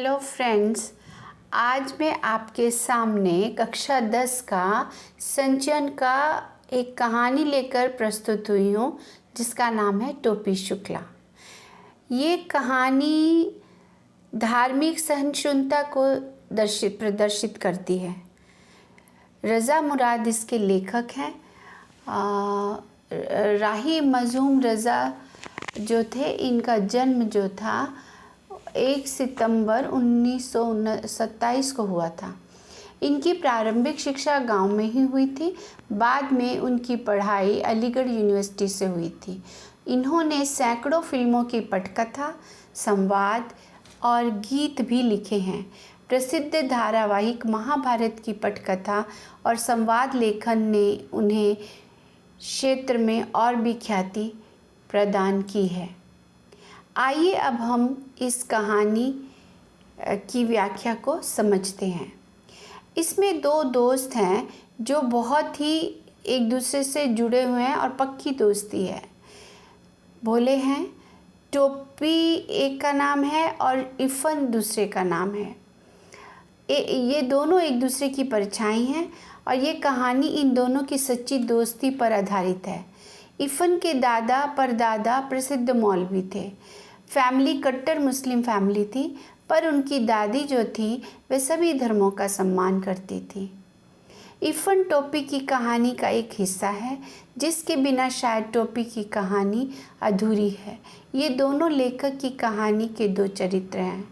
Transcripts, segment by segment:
Hello friends, आज मैं आपके सामने कक्षा 10 का संचयन का एक कहानी लेकर प्रस्तुत हुई हूँ जिसका नाम है टोपी शुक्ला। ये कहानी धार्मिक सहिष्णुता को प्रदर्शित करती है। रज़ा मुराद इसके लेखक हैं। राही मज़ूम रज़ा जो थे, इनका जन्म जो था 1 सितंबर 1927 को हुआ था। इनकी प्रारंभिक शिक्षा गांव में ही हुई थी। बाद में उनकी पढ़ाई अलीगढ़ यूनिवर्सिटी से हुई थी। इन्होंने सैकड़ों फिल्मों की पटकथा, संवाद और गीत भी लिखे हैं। प्रसिद्ध धारावाहिक महाभारत की पटकथा और संवाद लेखन ने उन्हें क्षेत्र में और भी ख्याति प्रदान की है। आइए अब हम इस कहानी की व्याख्या को समझते हैं। इसमें दो दोस्त हैं जो बहुत ही एक दूसरे से जुड़े हुए हैं और पक्की दोस्ती है। बोले हैं, टोपी एक का नाम है और इफ़न दूसरे का नाम है। ये दोनों एक दूसरे की परछाई हैं और ये कहानी इन दोनों की सच्ची दोस्ती पर आधारित है। इफ़न के दादा परदादा प्रसिद्ध मौलवी थे। फैमिली कट्टर मुस्लिम फैमिली थी, पर उनकी दादी जो थी वे सभी धर्मों का सम्मान करती थी। इफ़न टोपी की कहानी का एक हिस्सा है जिसके बिना शायद टोपी की कहानी अधूरी है। ये दोनों लेखक की कहानी के दो चरित्र हैं।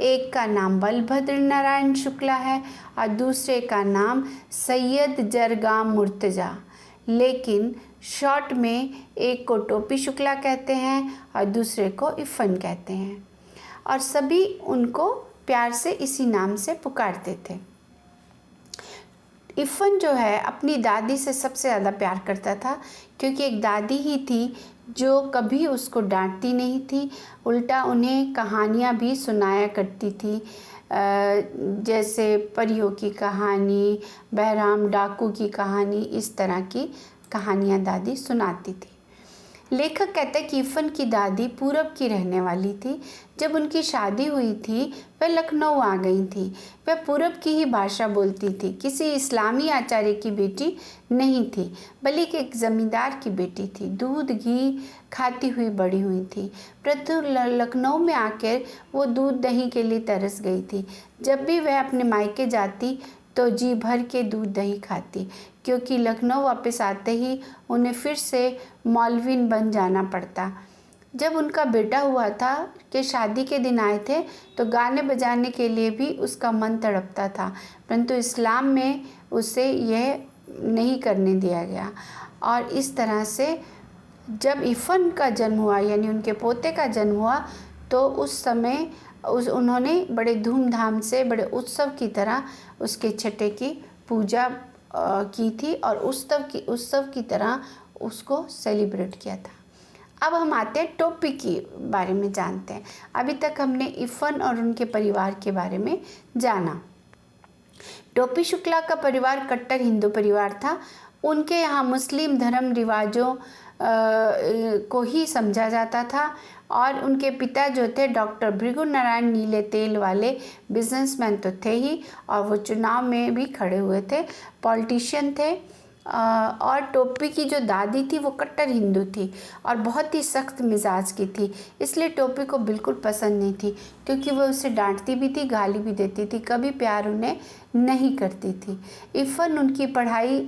एक का नाम बलभद्र नारायण शुक्ला है और दूसरे का नाम सैयद जरगाम मुर्तज़ा, लेकिन शॉर्ट में एक को टोपी शुक्ला कहते हैं और दूसरे को इफ़न कहते हैं और सभी उनको प्यार से इसी नाम से पुकारते थे। इफ़न जो है अपनी दादी से सबसे ज़्यादा प्यार करता था, क्योंकि एक दादी ही थी जो कभी उसको डांटती नहीं थी, उल्टा उन्हें कहानियाँ भी सुनाया करती थी। जैसे परियों की कहानी, बहराम डाकू की कहानी, इस तरह की कहानियाँ दादी सुनाती थी। लेखक कहते हैं कि इफ़न की दादी पूरब की रहने वाली थी। जब उनकी शादी हुई थी वह लखनऊ आ गई थी। वह पूरब की ही भाषा बोलती थी। किसी इस्लामी आचार्य की बेटी नहीं थी, बल्कि एक ज़मींदार की बेटी थी। दूध घी खाती हुई बड़ी हुई थी, परंतु लखनऊ में आकर वो दूध दही के लिए तरस गई थी। जब भी वह अपने मायके जाती तो जी भर के दूध दही खाती, क्योंकि लखनऊ वापस आते ही उन्हें फिर से मौलवीन बन जाना पड़ता। जब उनका बेटा हुआ था कि शादी के दिन आए थे तो गाने बजाने के लिए भी उसका मन तड़पता था, परंतु इस्लाम में उसे यह नहीं करने दिया गया। और इस तरह से जब इफ़न का जन्म हुआ, यानी उनके पोते का जन्म हुआ, तो उस समय उन्होंने बड़े धूमधाम से, बड़े उत्सव की तरह उसके छठे की पूजा की थी और उत्सव की तरह उसको सेलिब्रेट किया था। अब हम आते हैं टोपी के बारे में जानते हैं। अभी तक हमने इफ़न और उनके परिवार के बारे में जाना। टोपी शुक्ला का परिवार कट्टर हिंदू परिवार था। उनके यहाँ मुस्लिम धर्म रिवाजों को ही समझा जाता था और उनके पिता जो थे डॉक्टर भृगु नारायण नीले तेल वाले बिजनेसमैन तो थे ही, और वो चुनाव में भी खड़े हुए थे, पॉलिटिशियन थे। और टोपी की जो दादी थी वो कट्टर हिंदू थी और बहुत ही सख्त मिजाज की थी, इसलिए टोपी को बिल्कुल पसंद नहीं थी, क्योंकि वो उसे डांटती भी थी, गाली भी देती थी, कभी प्यार उन्हें नहीं करती थी। इफ़न उनकी पढ़ाई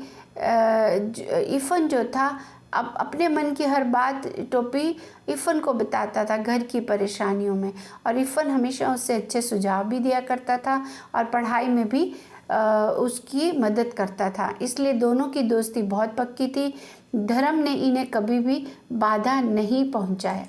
इफ़न जो था अब अपने मन की हर बात टोपी इफ़न को बताता था घर की परेशानियों में, और इफ़न हमेशा उससे अच्छे सुझाव भी दिया करता था और पढ़ाई में भी उसकी मदद करता था। इसलिए दोनों की दोस्ती बहुत पक्की थी। धर्म ने इन्हें कभी भी बाधा नहीं पहुंचाया।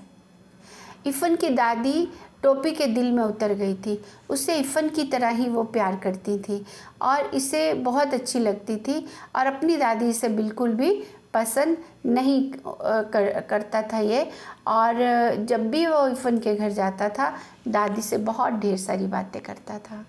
इफ़न की दादी टोपी के दिल में उतर गई थी। उसे इफ़न की तरह ही वो प्यार करती थी और इसे बहुत अच्छी लगती थी, और अपनी दादी इसे बिल्कुल भी पसंद नहीं करता था ये। और जब भी वो इफ़न के घर जाता था दादी से बहुत ढेर सारी बातें करता था।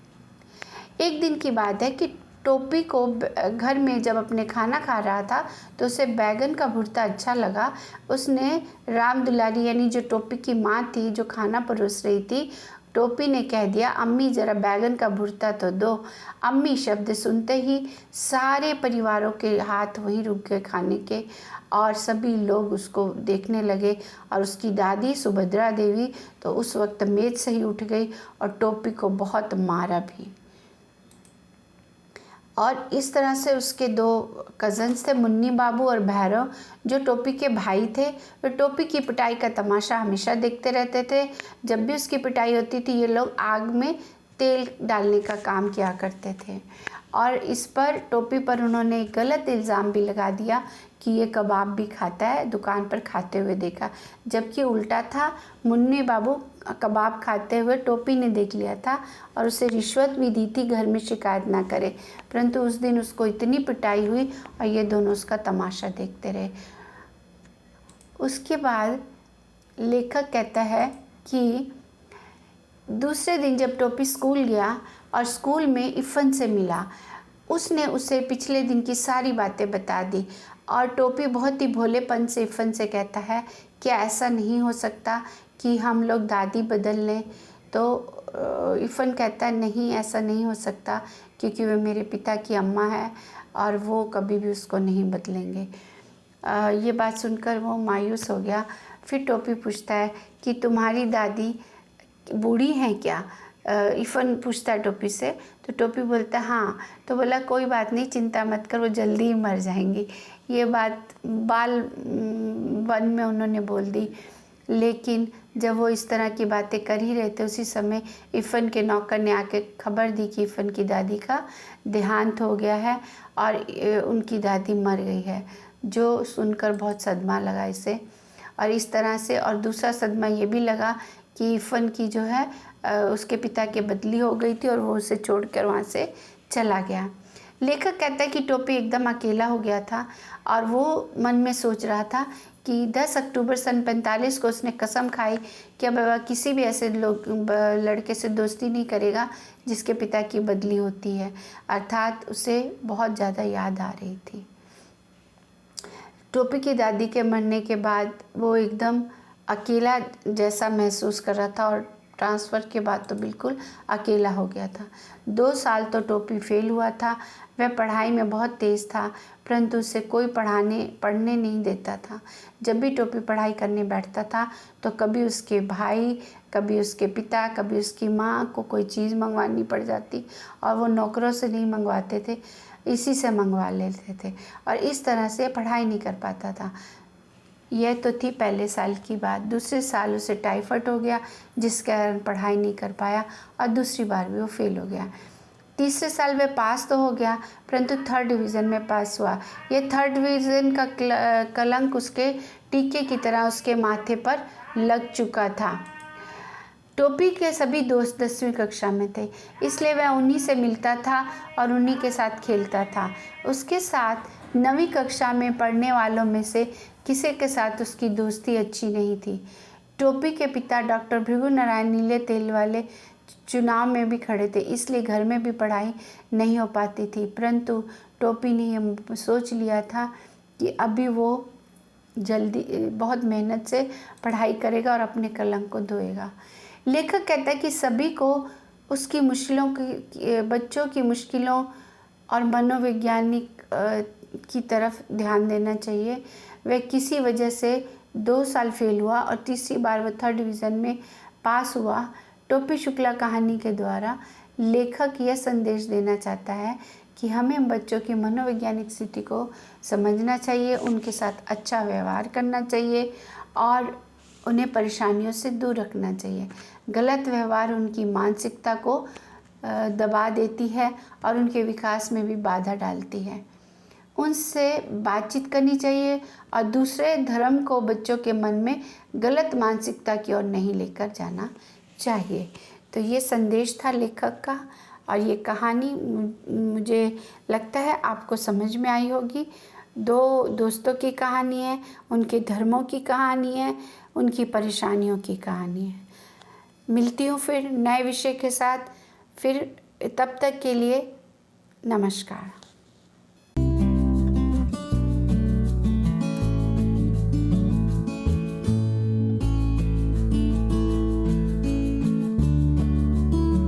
एक दिन की बात है कि टोपी को घर में जब अपने खाना खा रहा था तो उसे बैगन का भुर्ता अच्छा लगा। उसने राम दुलारी यानी जो टोपी की माँ थी, जो खाना परोस रही थी, टोपी ने कह दिया, अम्मी ज़रा बैगन का भुर्ता तो दो। अम्मी शब्द सुनते ही सारे परिवारों के हाथ वहीं रुक गए खाने के, और सभी लोग उसको देखने लगे। और उसकी दादी सुभद्रा देवी तो उस वक्त मेज से ही उठ गई और टोपी को बहुत मारा भी। और इस तरह से उसके 2 कज़न्स थे, मुन्नी बाबू और भैरव, जो टोपी के भाई थे। वे टोपी की पिटाई का तमाशा हमेशा देखते रहते थे। जब भी उसकी पिटाई होती थी, ये लोग आग में तेल डालने का काम किया करते थे, और इस पर टोपी पर उन्होंने एक गलत इल्ज़ाम भी लगा दिया कि ये कबाब भी खाता है, दुकान पर खाते हुए देखा, जबकि उल्टा था। मुन्नी बाबू कबाब खाते हुए टोपी ने देख लिया था और उसे रिश्वत भी दी थी घर में शिकायत ना करे, परंतु उस दिन उसको इतनी पिटाई हुई और ये दोनों उसका तमाशा देखते रहे। उसके बाद लेखक कहता है कि दूसरे दिन जब टोपी स्कूल गया और स्कूल में इफ़न से मिला, उसने उसे पिछले दिन की सारी बातें बता दी, और टोपी बहुत ही भोलेपन से इफ़न से कहता है कि ऐसा नहीं हो सकता कि हम लोग दादी बदल लें। तो इफ़न कहता है नहीं, ऐसा नहीं हो सकता, क्योंकि वे मेरे पिता की अम्मा है और वो कभी भी उसको नहीं बदलेंगे। ये बात सुनकर वो मायूस हो गया। फिर टोपी पूछता है कि तुम्हारी दादी बूढ़ी हैं क्या? इफ़न पूछता है टोपी से, तो टोपी बोलता है हाँ। तो बोला कोई बात नहीं, चिंता मत कर, वो जल्दी ही मर जाएंगी। ये बात बाल वन में उन्होंने बोल दी। लेकिन जब वो इस तरह की बातें कर ही रहे थे, उसी समय इफ़न के नौकर ने आके खबर दी कि इफ़न की दादी का देहांत हो गया है और उनकी दादी मर गई है, जो सुनकर बहुत सदमा लगा इसे। और इस तरह से, और दूसरा सदमा ये भी लगा कि इफ़न की जो है उसके पिता के बदली हो गई थी और वो उसे छोड़कर वहाँ से चला गया। लेखक कहता है कि टोपी एकदम अकेला हो गया था और वो मन में सोच रहा था कि 10 अक्टूबर सन 45 को उसने कसम खाई कि अब वह किसी भी ऐसे लड़के से दोस्ती नहीं करेगा जिसके पिता की बदली होती है, अर्थात उसे बहुत ज़्यादा याद आ रही थी। टोपी की दादी के मरने के बाद वो एकदम अकेला जैसा महसूस कर रहा था, और ट्रांसफ़र के बाद तो बिल्कुल अकेला हो गया था। 2 साल तो टोपी फेल हुआ था। वह पढ़ाई में बहुत तेज़ था, परंतु उसे कोई पढ़ने नहीं देता था। जब भी टोपी पढ़ाई करने बैठता था तो कभी उसके भाई, कभी उसके पिता, कभी उसकी माँ को कोई चीज़ मंगवानी पड़ जाती, और वो नौकरों से नहीं मंगवाते थे, इसी से मंगवा लेते थे, और इस तरह से पढ़ाई नहीं कर पाता था। यह तो थी पहले साल की बात। दूसरे साल उसे टाइफाइड हो गया, जिस कारण पढ़ाई नहीं कर पाया और दूसरी बार भी वो फेल हो गया। तीसरे साल वह पास तो हो गया, परंतु 3rd डिवीज़न में पास हुआ। यह 3rd डिवीज़न का कलंक उसके टीके की तरह उसके माथे पर लग चुका था। टोपी के सभी दोस्त 10वीं कक्षा में थे, इसलिए वह उन्हीं से मिलता था और उन्हीं के साथ खेलता था। उसके साथ 9वीं कक्षा में पढ़ने वालों में से किसी के साथ उसकी दोस्ती अच्छी नहीं थी। टोपी के पिता डॉक्टर भृगु नारायण नीले तेल वाले चुनाव में भी खड़े थे, इसलिए घर में भी पढ़ाई नहीं हो पाती थी, परंतु टोपी ने यह सोच लिया था कि अभी वो जल्दी बहुत मेहनत से पढ़ाई करेगा और अपने कलंक को धोएगा। लेखक कहता है कि सभी को उसकी मुश्किलों की, बच्चों की मुश्किलों और मनोवैज्ञानिक की तरफ ध्यान देना चाहिए। वह किसी वजह से 2 साल फेल हुआ और तीसरी बार वह 3rd डिवीज़न में पास हुआ। टोपी शुक्ला कहानी के द्वारा लेखक यह संदेश देना चाहता है कि हमें बच्चों की मनोवैज्ञानिक स्थिति को समझना चाहिए, उनके साथ अच्छा व्यवहार करना चाहिए और उन्हें परेशानियों से दूर रखना चाहिए। गलत व्यवहार उनकी मानसिकता को दबा देती है और उनके विकास में भी बाधा डालती है। उनसे बातचीत करनी चाहिए और दूसरे धर्म को बच्चों के मन में गलत मानसिकता की ओर नहीं लेकर जाना चाहिए। तो ये संदेश था लेखक का, और ये कहानी मुझे लगता है आपको समझ में आई होगी। 2 दोस्तों की कहानी है, उनके धर्मों की कहानी है, उनकी परेशानियों की कहानी है। मिलती हूँ फिर नए विषय के साथ, फिर तब तक के लिए नमस्कार।